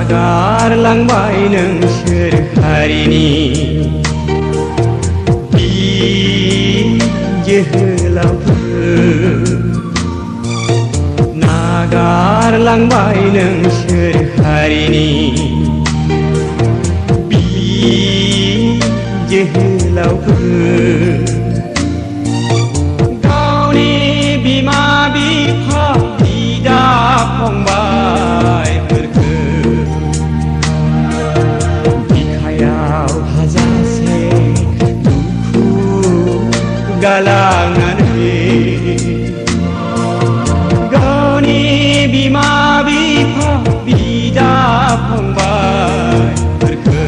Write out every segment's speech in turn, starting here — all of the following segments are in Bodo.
नागारलांबाय नोंसोर हारिनि जोहोलावफोर नागारलांबाय नोंसोर हारिनि जोहोलावफोर गावनि बिमा बिफा बिदा फंबायफोरखौ बिखायाव हाजासे दुखु गालांनानै गावनि बिमा बिफा बिदा फंबायफोरखौ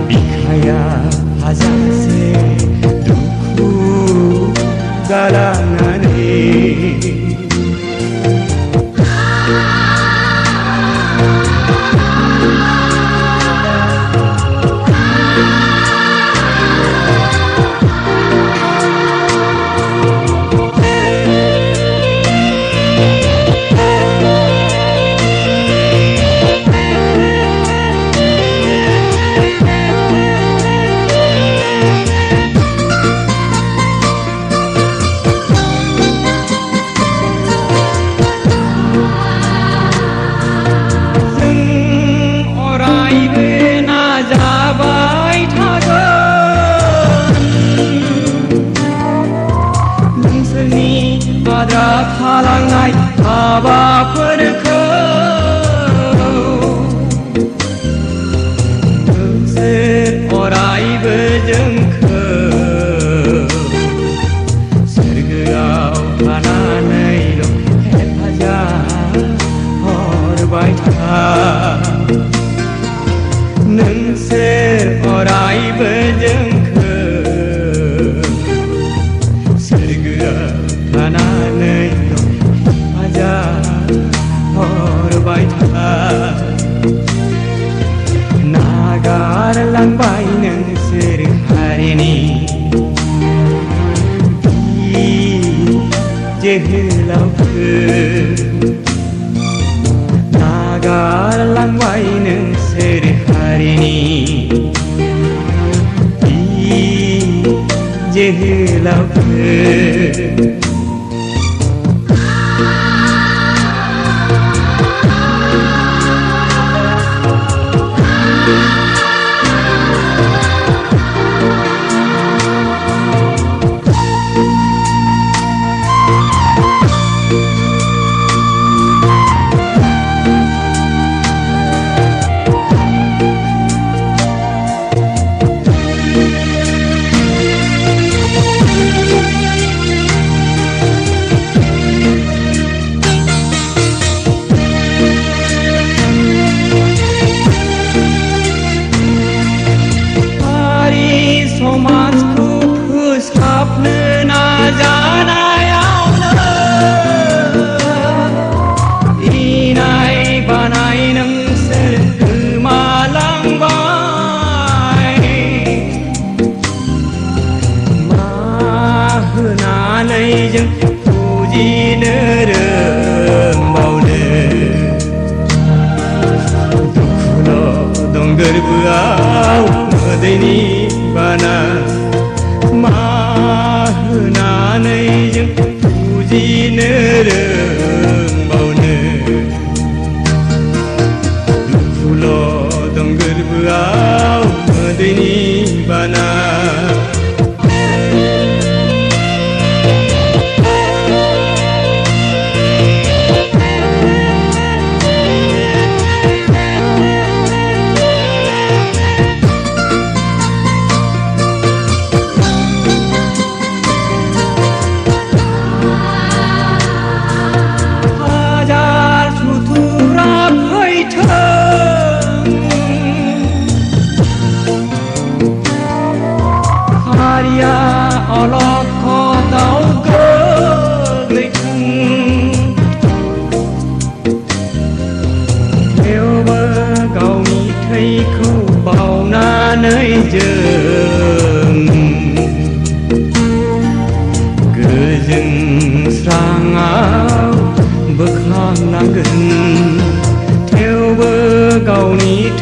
बिखायाव हाजासे दुखु गालांनानै आद्रा थालांनाय हाबाफोरखौ नोंसोर अरायबो जोंखौ सोरगोआव थानानैल' हेफाजाब हरबाय था नोंसोर अरायबो जोंखौ सोरगोआव थानानैल' हेफाजाब हरबाय था नागारलांबाय नोंसोर हारिनि जोहोलावफोर नागारलांबाय नोंसोर हारिनि जोहोलावफोर समाजखौ फोसाबनो नाजानायावनो इनाय बानाय नोंसोर गोमालांबाय मा होनानै जों फुजिनो रोंबावनो दुखुल' दं गोरबोआव मोदैनि बाना मा होनानै जों फुजिनो रोंबावनो दुखुल' दं गोरबोआव मोदैनि बाना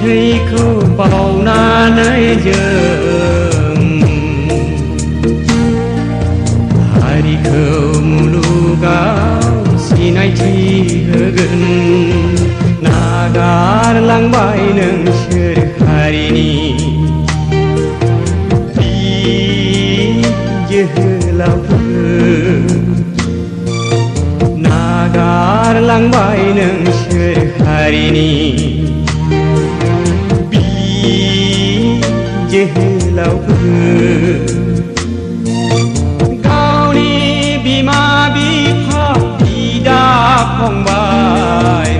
थैखौ बावनानै जों हारिखौ मुलुगाव सिनायथि होगोन नागारलांबाय नोंसोर हारिनि जोहोलावफोर नागारलांबाय नोंसोर हारिनि जोहोलावफोर गावनि बिमा बिफा बिदा फंबाय